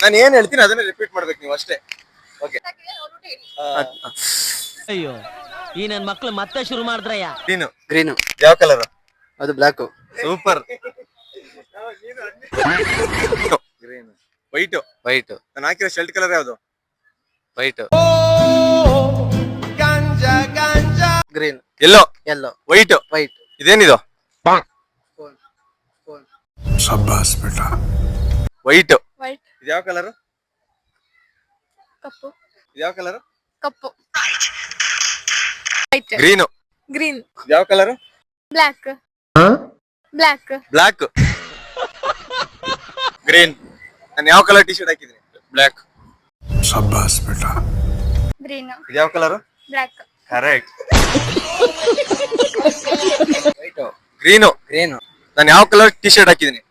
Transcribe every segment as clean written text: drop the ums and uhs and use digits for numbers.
ನಾನು ಏನ್ ಹೇಳ್ತೀನಿ ಅದನ್ನ ರಿಪೀಟ್ ಮಾಡ್ಬೇಕು ನೀವು ಅಷ್ಟೇ. ಓಕೆ. ಅಯ್ಯೋ ಈ ನನ್ ಮಕ್ಳು ಮತ್ತೆ ಶುರು ಮಾಡಿದ್ರಯ್ಯ. ಗ್ರೀನು. ಯಾವ ಕಲರ್? ಅದು ಬ್ಲಾಕ್. ಸೂಪರ್. ಗ್ರೀನ್. ವೈಟ್. ನಾನು ಹಾಕಿರೋ ಶರ್ಟ್ ಕಲರ್ ಯಾವುದು? ವೈಟ್. ಗ್ರೀನ್. ಎಲ್ಲೋ. ವೈಟ್. ಇದೇನಿದು? ಶಬ್ಬಾಸ್ ಬೇಟಾ. ವೈಟ್. ಇದು ಯಾವ ಕಲರ್? ಕಪ್ಪು. ಇದು ಯಾವ ಕಲರ್? ಕಪ್ಪು. ಗ್ರೀನು. ಗ್ರೀನ್. ಯಾವ ಕಲರ್? ಬ್ಲಾಕ್. ಬ್ಲಾಕ್. ಗ್ರೀನ್. ನಾನು ಯಾವ ಕಲರ್ ಟಿ ಶರ್ಟ್ ಹಾಕಿದ್ದೀನಿ? ಬ್ಲಾಕ್. ಶಬ್ಬಾಸ್ ಬೇಟಾ. ಗ್ರೀನ್. ಇದು ಯಾವ ಕಲರ್? ಬ್ಲಾಕ್. ಕರೆಕ್ಟ್. ಗ್ರೀನು. ನಾನು ಯಾವ ಕಲರ್ ಟಿ ಶರ್ಟ್ ಹಾಕಿದ್ದೀನಿ?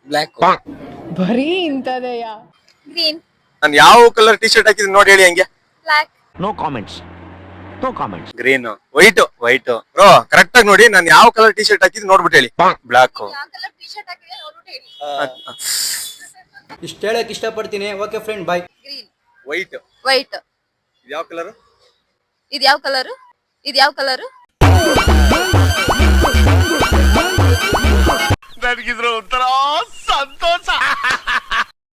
ಬ್ಲಾಕ್. ಬರೀ ಇಂತದೆಯ. ಗ್ರೀನ್. ನಾನು ಯಾವ ಕಲರ್ ಟಿ ಶರ್ಟ್ ಹಾಕಿದ್ದೀನಿ ನೋಡಿ ಹೇಳಿ ಹಂಗೆ. Block. No comments. Green. White. Bro correct ಆಗಿ ನೋಡಿ ನಾನು ಯಾವ ಕಲರ್ ಟಿ ಶರ್ಟ್ ಹಾಕಿದ್ದೀನಿ ನೋಡ್ಬಿಟ್ಟು ಹೇಳಿ. ಬ್ಲಾಕ್. ಯಾವ ಕಲರ್ ಟಿ ಶರ್ಟ್ ಹಾಕಿದ್ರೆ ನೋಡ್ಬಿಟ್ಟು ಹೇಳಿ. ಇಷ್ಟ ಹೇಳಕ್ ಇಷ್ಟಪಡ್ತೀನಿ. ಓಕೆ ಫ್ರೆಂಡ್, ಬಾಯ್. ಗ್ರೀನ್. ವೈಟ್. ಇದು ಯಾವ ಕಲರ್? ಇದು ಯಾವ ಕಲರ್? ನನಗಿದ್ರ ಒಂಥರ ಸಂತೋಷ.